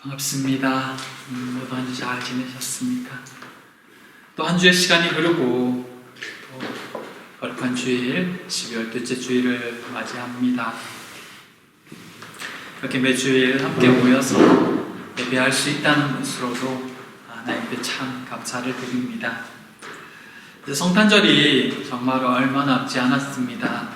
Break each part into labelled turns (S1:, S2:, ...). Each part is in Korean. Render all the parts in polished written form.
S1: 반갑습니다. 모두 한 주 잘 지내셨습니까? 또 한 주의 시간이 흐르고 또 거룩한 주일, 12월 둘째 주일을 맞이합니다. 이렇게 매주일 함께 모여서 예배할 수 있다는 것으로도 하나님께 참 감사를 드립니다. 이제 성탄절이 정말 얼마 남지 않았습니다.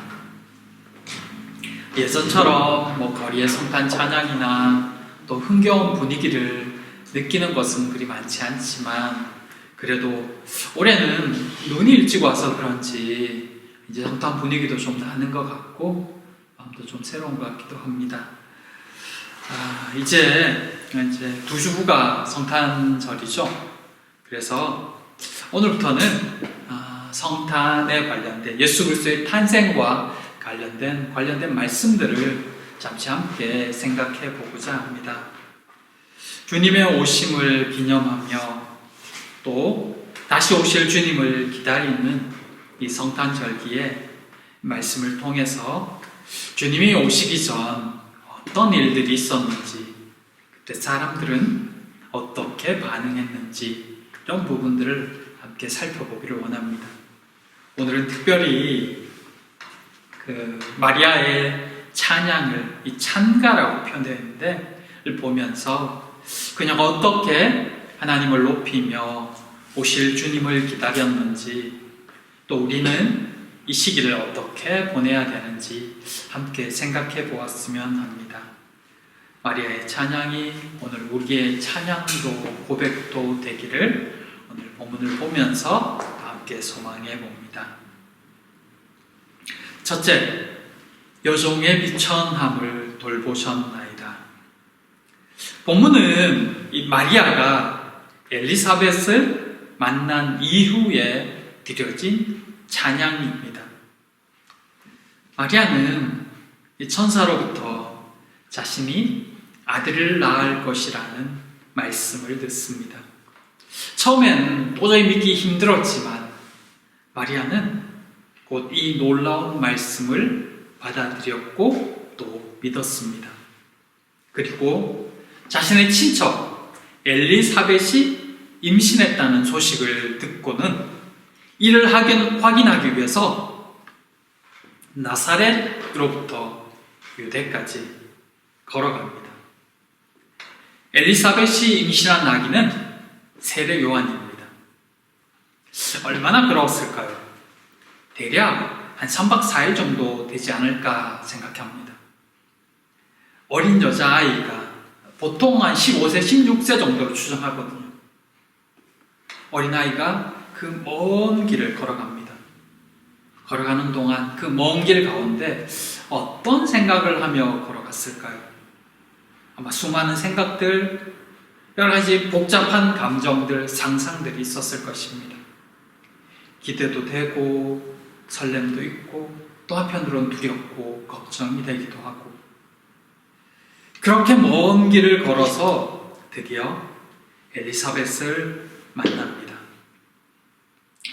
S1: 예전처럼 거리의 성탄 찬양이나 또 흥겨운 분위기를 느끼는 것은 그리 많지 않지만 그래도 올해는 눈이 일찍 와서 그런지 이제 성탄 분위기도 좀 나는 것 같고 마음도 좀 새로운 것 같기도 합니다. 이제 두 주 후가 성탄절이죠. 그래서 오늘부터는 성탄에 관련된 예수 그리스도의 탄생과 관련된 말씀들을 잠시 함께 생각해 보고자 합니다. 주님의 오심을 기념하며 또 다시 오실 주님을 기다리는 이 성탄절기에 말씀을 통해서 주님이 오시기 전 어떤 일들이 있었는지, 그때 사람들은 어떻게 반응했는지 이런 부분들을 함께 살펴보기를 원합니다. 오늘은 특별히 마리아의 찬양을 이 찬가라고 표현되는데 보면서 그냥 어떻게 하나님을 높이며 오실 주님을 기다렸는지 또 우리는 이 시기를 어떻게 보내야 되는지 함께 생각해 보았으면 합니다. 마리아의 찬양이 오늘 우리의 찬양도 고백도 되기를 오늘 본문을 보면서 함께 소망해 봅니다. 첫째, 여종의 비천함을 돌보셨나이다. 본문은 이 마리아가 엘리사벳을 만난 이후에 드려진 찬양입니다. 마리아는 이 천사로부터 자신이 아들을 낳을 것이라는 말씀을 듣습니다. 처음엔 도저히 믿기 힘들었지만 마리아는 곧 이 놀라운 말씀을 받아들였고 또 믿었습니다. 그리고 자신의 친척 엘리사벳이 임신했다는 소식을 듣고는 이를 확인하기 위해서 나사렛으로부터 유대까지 걸어갑니다. 엘리사벳이 임신한 아기는 세례 요한입니다. 얼마나 걸었을까요? 대략 한 3박 4일 정도 되지 않을까 생각합니다. 어린 여자아이가 보통 한 15세, 16세 정도로 추정하거든요. 어린아이가 그 먼 길을 걸어갑니다. 걸어가는 동안 그 먼 길 가운데 어떤 생각을 하며 걸어갔을까요? 아마 수많은 생각들, 여러 가지 복잡한 감정들, 상상들이 있었을 것입니다. 기대도 되고 설렘도 있고 또 한편으로는 두렵고 걱정이 되기도 하고 그렇게 먼 길을 걸어서 드디어 엘리사벳을 만납니다.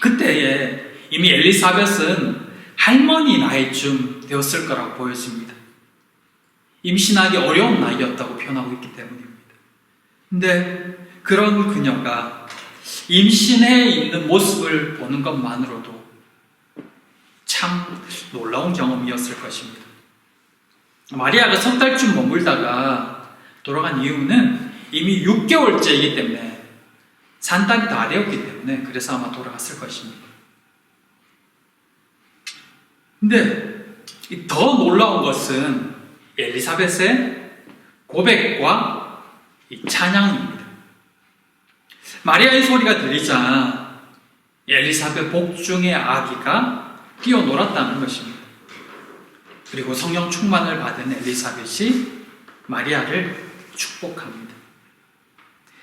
S1: 그때에 이미 엘리사벳은 할머니 나이쯤 되었을 거라고 보여집니다. 임신하기 어려운 나이였다고 표현하고 있기 때문입니다. 근데 그런 그녀가 임신해 있는 모습을 보는 것만으로도 참 놀라운 경험이었을 것입니다. 마리아가 석 달쯤 머물다가 돌아간 이유는 이미 6개월째이기 때문에 산딸이 다 되었기 때문에 그래서 아마 돌아갔을 것입니다. 근데 더 놀라운 것은 엘리사벳의 고백과 이 찬양입니다. 마리아의 소리가 들리자 엘리사벳 복중의 아기가 뛰어놀았다는 것입니다. 그리고 성령 충만을 받은 엘리사벳이 마리아를 축복합니다.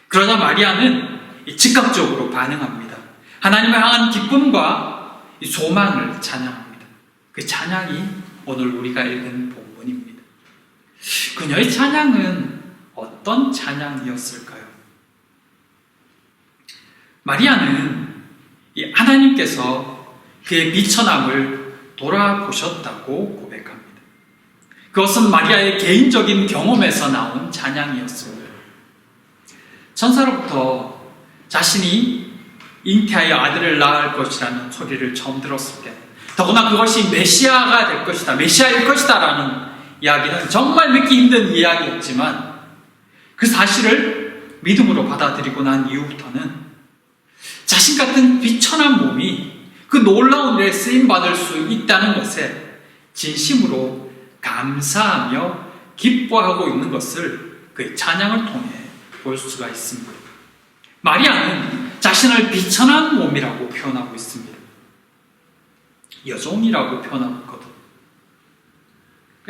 S1: 그러자 마리아는 즉각적으로 반응합니다. 하나님을 향한 기쁨과 소망을 찬양합니다. 그 찬양이 오늘 우리가 읽은 본문입니다. 그녀의 찬양은 어떤 찬양이었을까요? 마리아는 하나님께서 그의 비천함을 돌아보셨다고 고백합니다. 그것은 마리아의 개인적인 경험에서 나온 찬양이었습니다. 천사로부터 자신이 잉태하여 아들을 낳을 것이라는 소리를 처음 들었을 때, 더구나 그것이 메시아가 될 것이다, 메시아일 것이다 라는 이야기는 정말 믿기 힘든 이야기였지만, 그 사실을 믿음으로 받아들이고 난 이후부터는 자신 같은 비천한 몸이 그 놀라운 일에 쓰임받을 수 있다는 것에 진심으로 감사하며 기뻐하고 있는 것을 그의 찬양을 통해 볼 수가 있습니다. 마리아는 자신을 비천한 몸이라고 표현하고 있습니다. 여종이라고 표현하고 있거든.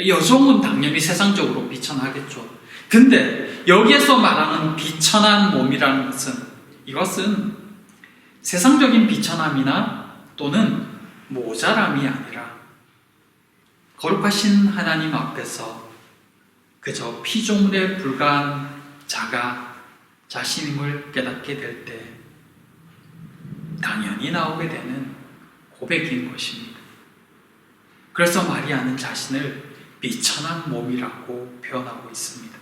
S1: 여종은 당연히 세상적으로 비천하겠죠. 근데 여기에서 말하는 비천한 몸이라는 것은, 이것은 세상적인 비천함이나 또는 모자람이 아니라 거룩하신 하나님 앞에서 그저 피조물에 불과한 자가 자신임을 깨닫게 될 때 당연히 나오게 되는 고백인 것입니다. 그래서 마리아는 자신을 비천한 몸이라고 표현하고 있습니다.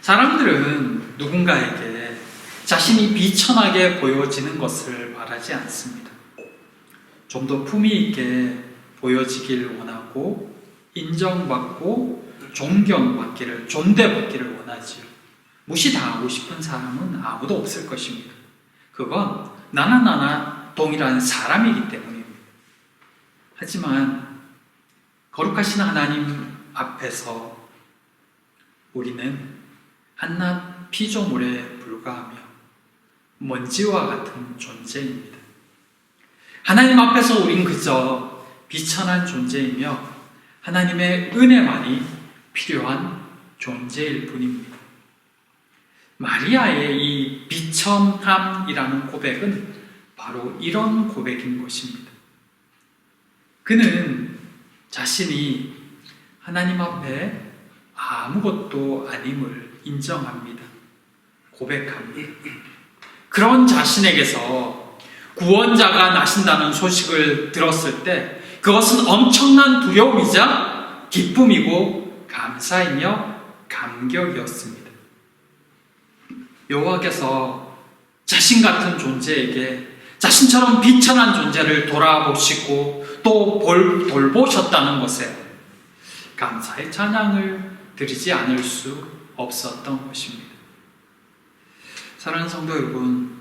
S1: 사람들은 누군가에게 자신이 비천하게 보여지는 것을 바라지 않습니다. 좀 더 품위 있게 보여지길 원하고 인정받고 존경받기를, 존대받기를 원하지요. 무시당하고 싶은 사람은 아무도 없을 것입니다. 그건 나나 동일한 사람이기 때문입니다. 하지만 거룩하신 하나님 앞에서 우리는 한낱 피조물에 불과하며 먼지와 같은 존재입니다. 하나님 앞에서 우린 그저 비천한 존재이며 하나님의 은혜만이 필요한 존재일 뿐입니다. 마리아의 이 비천함이라는 고백은 바로 이런 고백인 것입니다. 그는 자신이 하나님 앞에 아무것도 아님을 인정합니다. 고백합니다. 그런 자신에게서 구원자가 나신다는 소식을 들었을 때 그것은 엄청난 두려움이자 기쁨이고 감사이며 감격이었습니다. 여호와께서 자신 같은 존재에게 자신처럼 비천한 존재를 돌아보시고 또 돌보셨다는 것에 감사의 찬양을 드리지 않을 수 없었던 것입니다. 사랑하는 성도 여러분,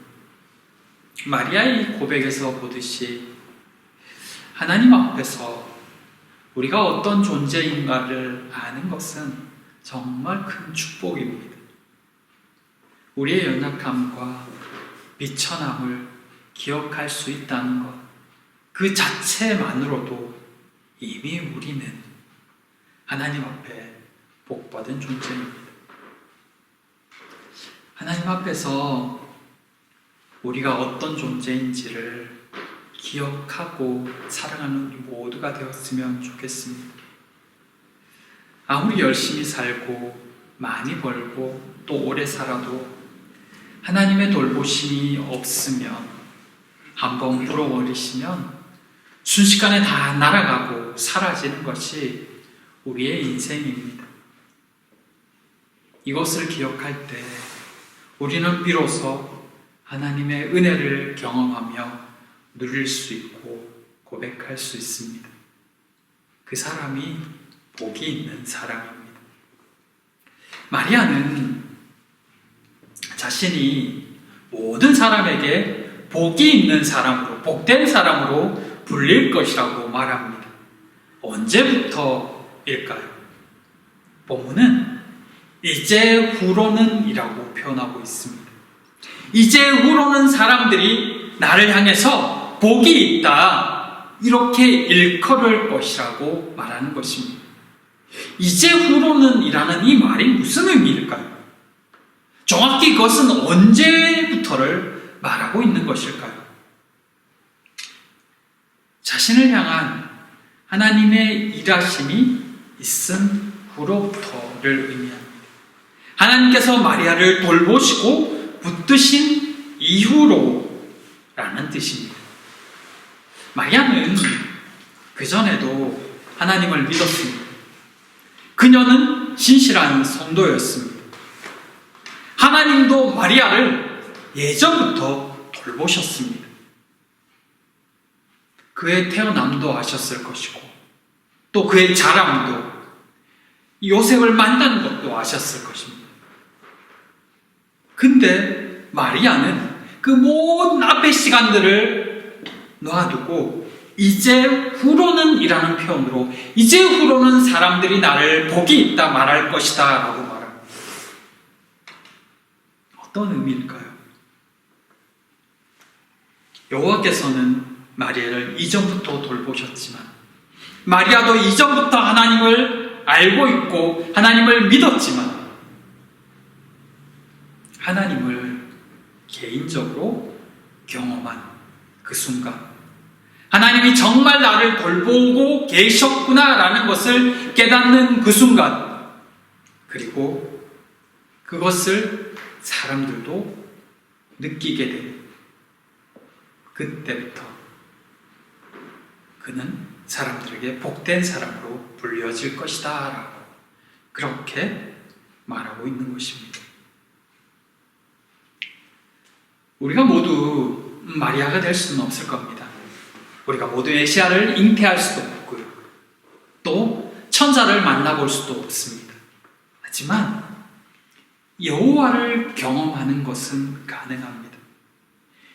S1: 마리아의 고백에서 보듯이 하나님 앞에서 우리가 어떤 존재인가를 아는 것은 정말 큰 축복입니다. 우리의 연약함과 비천함을 기억할 수 있다는 것, 그 자체만으로도 이미 우리는 하나님 앞에 복받은 존재입니다. 하나님 앞에서 우리가 어떤 존재인지를 기억하고 사랑하는 우리 모두가 되었으면 좋겠습니다. 아무리 열심히 살고 많이 벌고 또 오래 살아도 하나님의 돌보심이 없으면, 한번 불어버리시면 순식간에 다 날아가고 사라지는 것이 우리의 인생입니다. 이것을 기억할 때 우리는 비로소 하나님의 은혜를 경험하며 누릴 수 있고 고백할 수 있습니다. 그 사람이 복이 있는 사람입니다. 마리아는 자신이 모든 사람에게 복이 있는 사람으로, 복된 사람으로 불릴 것이라고 말합니다. 언제부터일까요? 본문은 이제 후로는 이라고 표현하고 있습니다. 이제 후로는 사람들이 나를 향해서 복이 있다, 이렇게 일컬을 것이라고 말하는 것입니다. 이제 후로는 이라는 이 말이 무슨 의미일까요? 정확히 그것은 언제부터를 말하고 있는 것일까요? 자신을 향한 하나님의 일하심이 있은 후로부터를 의미합니다. 하나님께서 마리아를 돌보시고 붙드신 이후로라는 뜻입니다. 마리아는 그전에도 하나님을 믿었습니다. 그녀는 신실한 성도였습니다. 하나님도 마리아를 예전부터 돌보셨습니다. 그의 태어남도 아셨을 것이고 또 그의 자람도 요셉을 만나는 것도 아셨을 것입니다. 근데 마리아는 그 모든 앞의 시간들을 놔두고 이제 후로는 이라는 표현으로 이제 후로는 사람들이 나를 복이 있다 말할 것이다 라고 말합니다. 어떤 의미일까요? 여호와께서는 마리아를 이전부터 돌보셨지만 마리아도 이전부터 하나님을 알고 있고 하나님을 믿었지만 하나님을 개인적으로 경험한 그 순간 하나님이 정말 나를 돌보고 계셨구나라는 것을 깨닫는 그 순간 그리고 그것을 사람들도 느끼게 된 그때부터 그는 사람들에게 복된 사람으로 불려질 것이다 라고 그렇게 말하고 있는 것입니다. 우리가 모두 마리아가 될 수는 없을 겁니다. 우리가 모두 메시아를 잉태할 수도 없고요. 또 천사를 만나볼 수도 없습니다. 하지만 여호와를 경험하는 것은 가능합니다.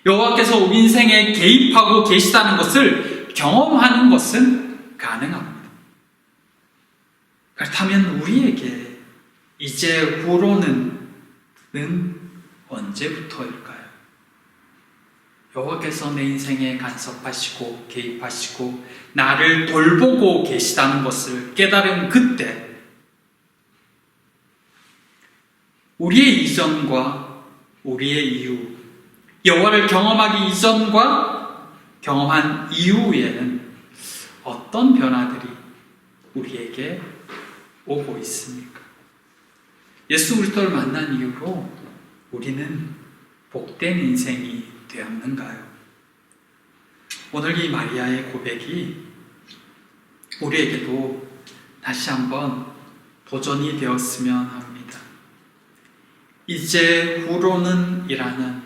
S1: 여호와께서 우리 인생에 개입하고 계시다는 것을 경험하는 것은 가능합니다. 그렇다면 우리에게 이제 후로는 언제부터일까요? 여호와께서 내 인생에 간섭하시고 개입하시고 나를 돌보고 계시다는 것을 깨달은 그때 우리의 이전과 우리의 이후 여호와를 경험하기 이전과 경험한 이후에는 어떤 변화들이 우리에게 오고 있습니까? 예수 그리스도를 만난 이후로 우리는 복된 인생이 되었는가요? 오늘 이 마리아의 고백이 우리에게도 다시 한번 도전이 되었으면 합니다. 이제 후로는 이라는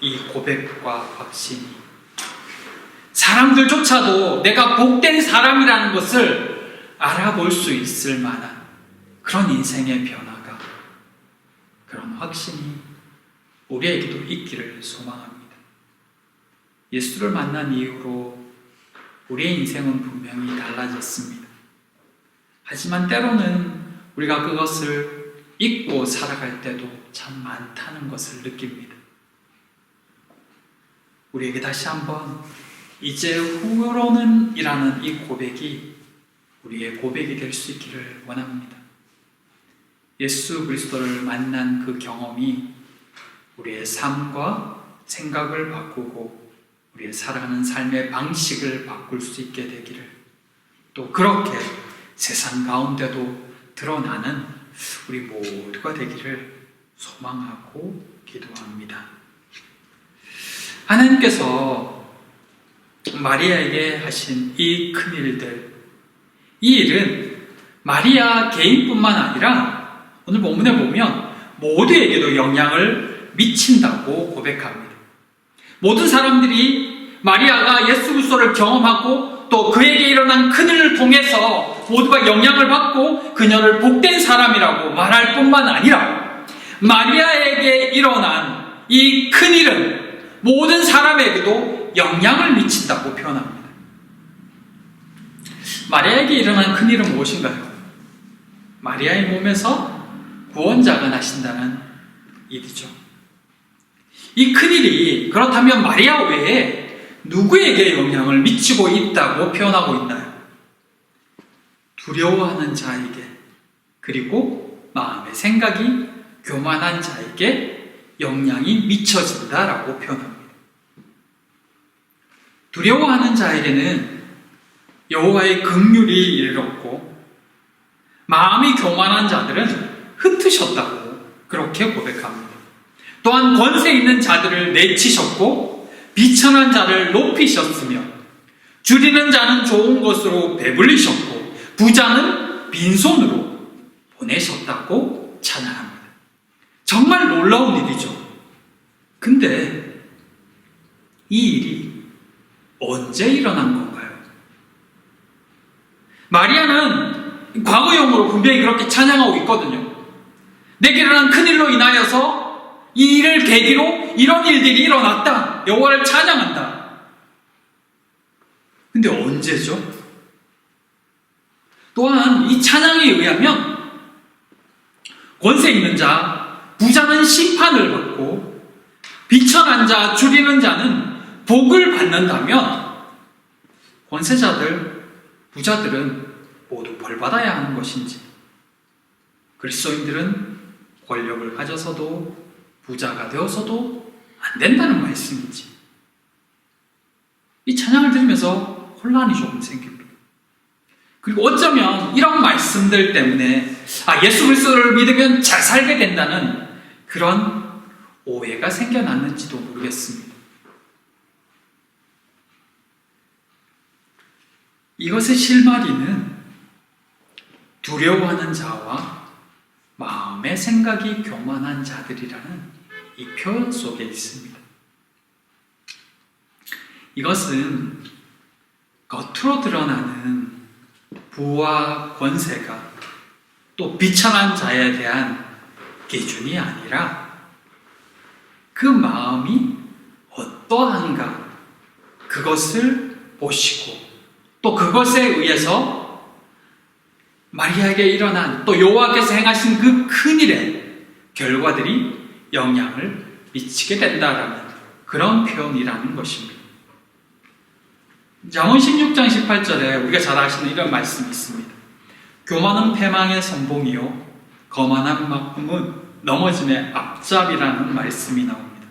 S1: 이 고백과 확신이 사람들조차도 내가 복된 사람이라는 것을 알아볼 수 있을 만한 그런 인생의 변화가 그런 확신이 우리에게도 있기를 소망합니다. 예수를 만난 이후로 우리의 인생은 분명히 달라졌습니다. 하지만 때로는 우리가 그것을 잊고 살아갈 때도 참 많다는 것을 느낍니다. 우리에게 다시 한번 이제 후로는 이라는 이 고백이 우리의 고백이 될 수 있기를 원합니다. 예수 그리스도를 만난 그 경험이 우리의 삶과 생각을 바꾸고 우리의 살아가는 삶의 방식을 바꿀 수 있게 되기를 또 그렇게 세상 가운데도 드러나는 우리 모두가 되기를 소망하고 기도합니다. 하나님께서 마리아에게 하신 이 큰 일들, 이 일은 마리아 개인뿐만 아니라 오늘 본문에 보면 모두에게도 영향을 미친다고 고백합니다. 모든 사람들이 마리아가 예수 그리스도를 경험하고 또 그에게 일어난 큰일을 통해서 모두가 영향을 받고 그녀를 복된 사람이라고 말할 뿐만 아니라 마리아에게 일어난 이 큰일은 모든 사람에게도 영향을 미친다고 표현합니다. 마리아에게 일어난 큰일은 무엇인가요? 마리아의 몸에서 구원자가 나신다는 일이죠. 이 큰일이 그렇다면 마리아 외에 누구에게 영향을 미치고 있다고 표현하고 있나요? 두려워하는 자에게 그리고 마음의 생각이 교만한 자에게 영향이 미쳐진다라고 표현합니다. 두려워하는 자에게는 여호와의 긍휼이 이르렀고 마음이 교만한 자들은 흩으셨다고 그렇게 고백합니다. 또한 권세 있는 자들을 내치셨고 비천한 자를 높이셨으며 줄이는 자는 좋은 것으로 배불리셨고 부자는 빈손으로 보내셨다고 찬양합니다. 정말 놀라운 일이죠. 근데 이 일이 언제 일어난 건가요? 마리아는 과거형으로 분명히 그렇게 찬양하고 있거든요. 내게 일어난 큰일로 인하여서 이 일을 계기로 이런 일들이 일어났다. 여호와를 찬양한다. 근데 언제죠? 또한 이 찬양에 의하면 권세 있는 자, 부자는 심판을 받고 비천한 자, 줄이는 자는 복을 받는다면 권세자들, 부자들은 모두 벌받아야 하는 것인지, 그리스도인들은 권력을 가져서도 부자가 되어서도 안 된다는 말씀인지, 이 찬양을 들으면서 혼란이 조금 생깁니다. 그리고 어쩌면 이런 말씀들 때문에 예수 그리스도를 믿으면 잘 살게 된다는 그런 오해가 생겨났는지도 모르겠습니다. 이것의 실마리는 두려워하는 자와 마음의 생각이 교만한 자들이라는 이 표현 속에 있습니다. 이것은 겉으로 드러나는 부와 권세가 또 비천한 자에 대한 기준이 아니라 그 마음이 어떠한가 그것을 보시고 또 그것에 의해서 마리아에게 일어난 또 여호와께서 행하신 그 큰일의 결과들이 영향을 미치게 된다라는 그런 표현이라는 것입니다. 잠언 16장 18절에 우리가 잘 아시는 이런 말씀이 있습니다. 교만은 패망의 선봉이요 거만한 마음은 넘어짐의 앞잡이라는 말씀이 나옵니다.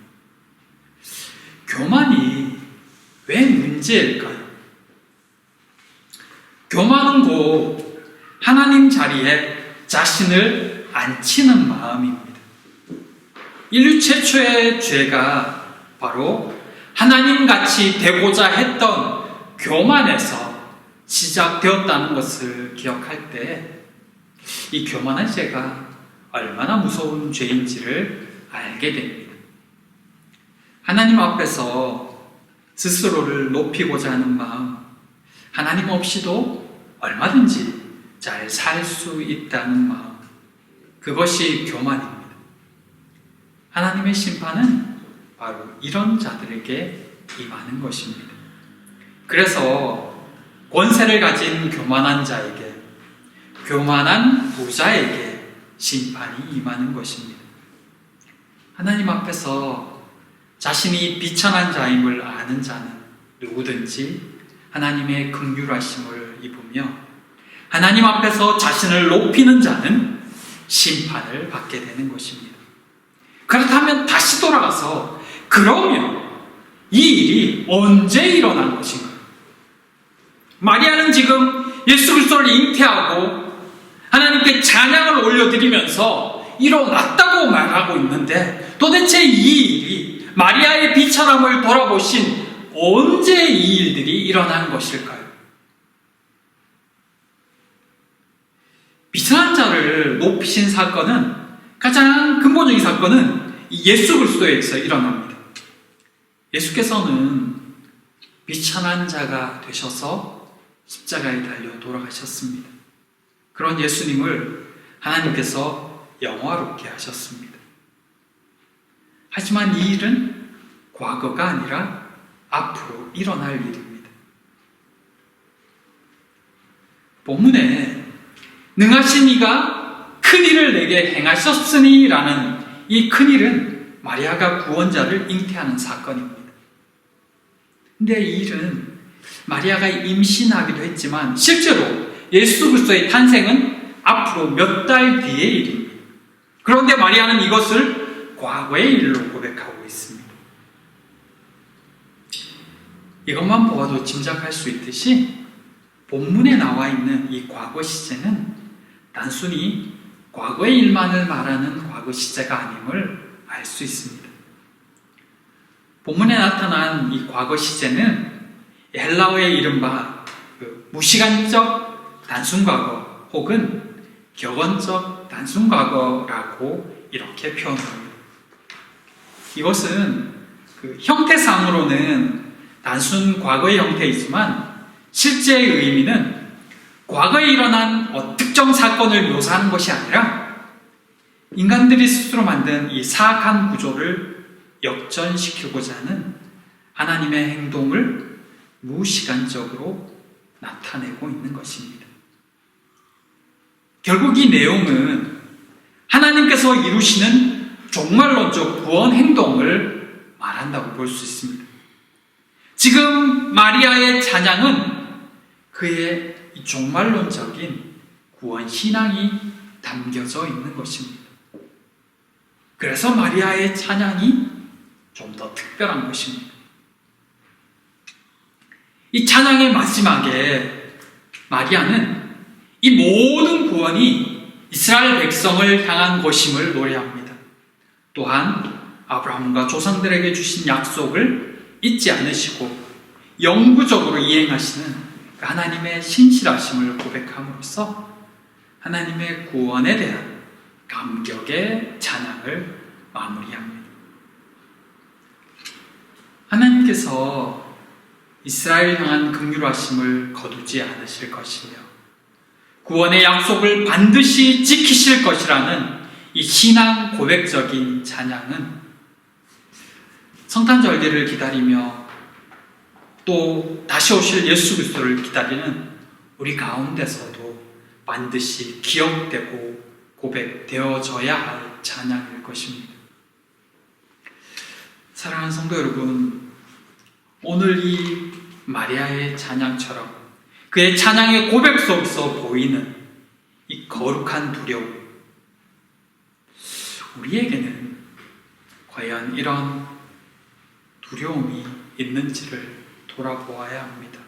S1: 교만이 왜 문제일까요? 교만은 곧 하나님 자리에 자신을 앉히는 마음입니다. 인류 최초의 죄가 바로 하나님같이 되고자 했던 교만에서 시작되었다는 것을 기억할 때 이 교만한 죄가 얼마나 무서운 죄인지를 알게 됩니다. 하나님 앞에서 스스로를 높이고자 하는 마음, 하나님 없이도 얼마든지 잘 살 수 있다는 마음, 그것이 교만입니다. 하나님의 심판은 바로 이런 자들에게 임하는 것입니다. 그래서 권세를 가진 교만한 자에게, 교만한 부자에게 심판이 임하는 것입니다. 하나님 앞에서 자신이 비천한 자임을 아는 자는 누구든지 하나님의 긍휼하심을 입으며 하나님 앞에서 자신을 높이는 자는 심판을 받게 되는 것입니다. 그렇다면 다시 돌아가서 그러면 이 일이 언제 일어난 것인가? 마리아는 지금 예수 그리스도를 잉태하고 하나님께 찬양을 올려드리면서 일어났다고 말하고 있는데 도대체 이 일이 마리아의 비천함을 돌아보신 언제 이 일들이 일어난 것일까요? 비천한 자를 높이신 사건은 가장 근본적인 사건은 예수 그리스도에서 일어납니다. 예수께서는 비천한 자가 되셔서 십자가에 달려 돌아가셨습니다. 그런 예수님을 하나님께서 영화롭게 하셨습니다. 하지만 이 일은 과거가 아니라 앞으로 일어날 일입니다. 본문에 능하신 이가 큰 일을 내게 행하셨으니 라는 이 큰 일은 마리아가 구원자를 잉태하는 사건입니다. 근데 이 일은 마리아가 임신하기도 했지만 실제로 예수 그리스도의 탄생은 앞으로 몇 달 뒤의 일입니다. 그런데 마리아는 이것을 과거의 일로 고백하고 있습니다. 이것만 보아도 짐작할 수 있듯이 본문에 나와 있는 이 과거 시제는 단순히 과거의 일만을 말하는 과거 시제가 아님을 알 수 있습니다. 본문에 나타난 이 과거 시제는 헬라어의 이른바 무시간적 단순 과거 혹은 격언적 단순 과거라고 이렇게 표현합니다. 이것은 그 형태상으로는 단순 과거의 형태이지만 실제의 의미는 과거에 일어난 특정 사건을 묘사하는 것이 아니라 인간들이 스스로 만든 이 사악한 구조를 역전시키고자 하는 하나님의 행동을 무시간적으로 나타내고 있는 것입니다. 결국 이 내용은 하나님께서 이루시는 종말론적 구원 행동을 말한다고 볼 수 있습니다. 지금 마리아의 찬양은 그의 이 종말론적인 구원 신앙이 담겨져 있는 것입니다. 그래서 마리아의 찬양이 좀 더 특별한 것입니다. 이 찬양의 마지막에 마리아는 이 모든 구원이 이스라엘 백성을 향한 것임을 노래합니다. 또한 아브라함과 조상들에게 주신 약속을 잊지 않으시고 영구적으로 이행하시는 하나님의 신실하심을 고백함으로써 하나님의 구원에 대한 감격의 찬양을 마무리합니다. 하나님께서 이스라엘 향한 긍휼하심을 거두지 않으실 것이며 구원의 약속을 반드시 지키실 것이라는 이 신앙 고백적인 찬양은 성탄절기를 기다리며 또 다시 오실 예수 그리스도를 기다리는 우리 가운데서도 반드시 기억되고 고백되어져야 할 찬양일 것입니다. 사랑하는 성도 여러분, 오늘 이 마리아의 찬양처럼 그의 찬양의 고백 속에서 보이는 이 거룩한 두려움, 우리에게는 과연 이런 두려움이 있는지를 돌아보아야 합니다.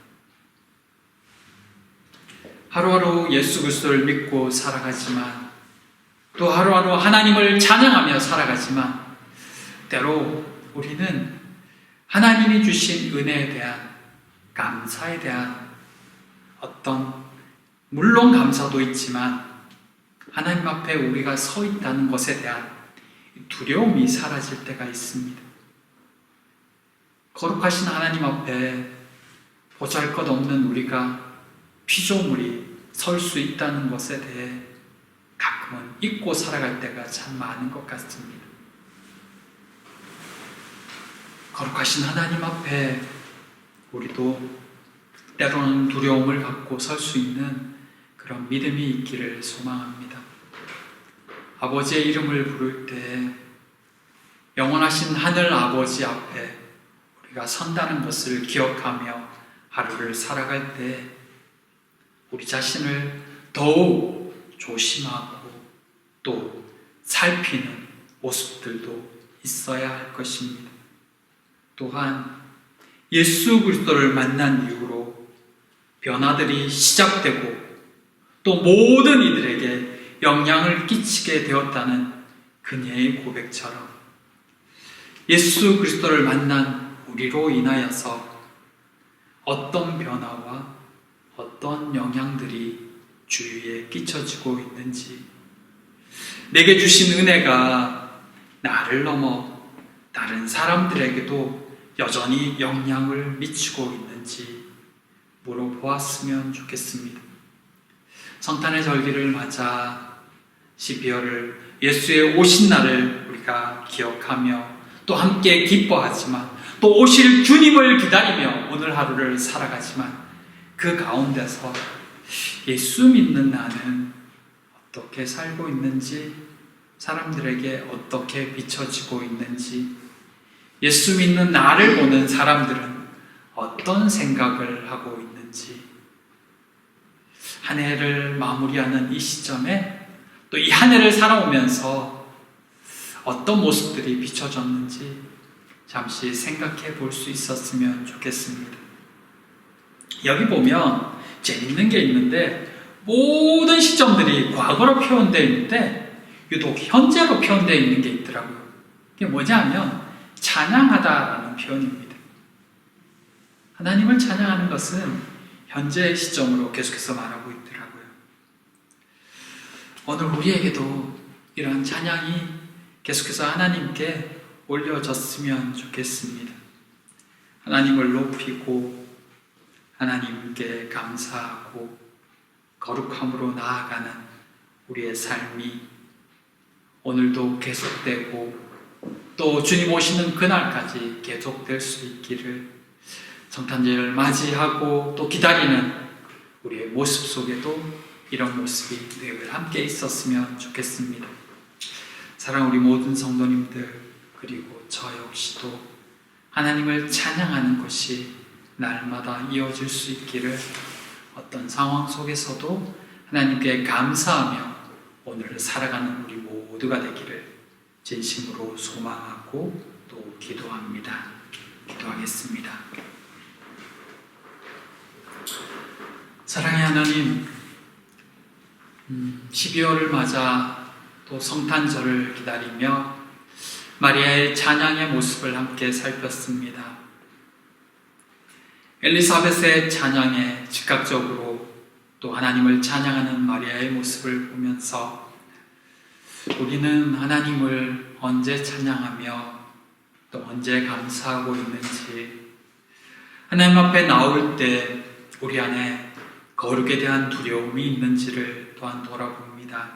S1: 하루하루 예수 그리스도를 믿고 살아가지만 또 하루하루 하나님을 찬양하며 살아가지만 때로 우리는 하나님이 주신 은혜에 대한 감사에 대한 물론 감사도 있지만 하나님 앞에 우리가 서 있다는 것에 대한 두려움이 사라질 때가 있습니다. 거룩하신 하나님 앞에 보잘것없는 우리가 피조물이 설 수 있다는 것에 대해 가끔은 잊고 살아갈 때가 참 많은 것 같습니다. 거룩하신 하나님 앞에 우리도 때로는 두려움을 갖고 설 수 있는 그런 믿음이 있기를 소망합니다. 아버지의 이름을 부를 때 영원하신 하늘 아버지 앞에 우리가 선다는 것을 기억하며 하루를 살아갈 때 우리 자신을 더욱 조심하고 또 살피는 모습들도 있어야 할 것입니다. 또한 예수 그리스도를 만난 이후로 변화들이 시작되고 또 모든 이들에게 영향을 끼치게 되었다는 그녀의 고백처럼 예수 그리스도를 만난 우리로 인하여서 어떤 변화와 어떤 영향들이 주위에 끼쳐지고 있는지, 내게 주신 은혜가 나를 넘어 다른 사람들에게도 여전히 영향을 미치고 있는지 물어보았으면 좋겠습니다. 성탄의 절기를 맞아 12월을 예수의 오신 날을 우리가 기억하며 또 함께 기뻐하지만 또 오실 주님을 기다리며 오늘 하루를 살아가지만 그 가운데서 예수 믿는 나는 어떻게 살고 있는지, 사람들에게 어떻게 비춰지고 있는지, 예수 믿는 나를 보는 사람들은 어떤 생각을 하고 있는지, 한 해를 마무리하는 이 시점에 또 이 한 해를 살아오면서 어떤 모습들이 비춰졌는지 잠시 생각해 볼 수 있었으면 좋겠습니다. 여기 보면 재밌는 게 있는데 모든 시점들이 과거로 표현되어 있는데 유독 현재로 표현되어 있는 게 있더라고요. 이게 뭐냐면 찬양하다라는 표현입니다. 하나님을 찬양하는 것은 현재 시점으로 계속해서 말하고 있더라고요. 오늘 우리에게도 이러한 찬양이 계속해서 하나님께 올려졌으면 좋겠습니다. 하나님을 높이고 하나님께 감사하고 거룩함으로 나아가는 우리의 삶이 오늘도 계속되고 또 주님 오시는 그날까지 계속될 수 있기를, 성탄절을 맞이하고 또 기다리는 우리의 모습 속에도 이런 모습이 늘 함께 있었으면 좋겠습니다. 사랑하는 우리 모든 성도님들, 그리고 저 역시도 하나님을 찬양하는 것이 날마다 이어질 수 있기를, 어떤 상황 속에서도 하나님께 감사하며 오늘을 살아가는 우리 모두가 되기를 진심으로 소망하고 또 기도합니다. 기도하겠습니다. 사랑의 하나님, 12월을 맞아 또 성탄절을 기다리며 마리아의 찬양의 모습을 함께 살폈습니다. 엘리사벳의 찬양에 즉각적으로 또 하나님을 찬양하는 마리아의 모습을 보면서 우리는 하나님을 언제 찬양하며 또 언제 감사하고 있는지, 하나님 앞에 나올 때 우리 안에 거룩에 대한 두려움이 있는지를 또한 돌아봅니다.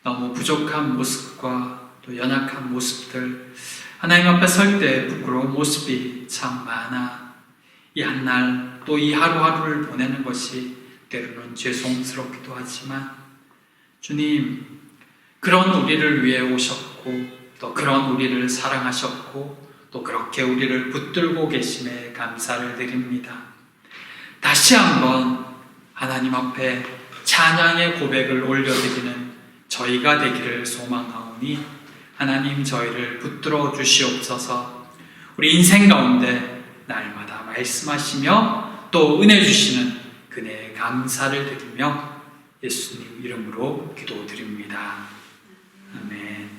S1: 너무 부족한 모습과 또 연약한 모습들, 하나님 앞에 설 때 부끄러운 모습이 참 많아 이 한 날 또 이 하루하루를 보내는 것이 때로는 죄송스럽기도 하지만, 주님, 그런 우리를 위해 오셨고 또 그런 우리를 사랑하셨고 또 그렇게 우리를 붙들고 계심에 감사를 드립니다. 다시 한번 하나님 앞에 찬양의 고백을 올려드리는 저희가 되기를 소망하오니 하나님, 저희를 붙들어 주시옵소서. 우리 인생 가운데 날마다 말씀하시며 또 은혜 주시는 그네에 감사를 드리며 예수님 이름으로 기도드립니다. 아멘.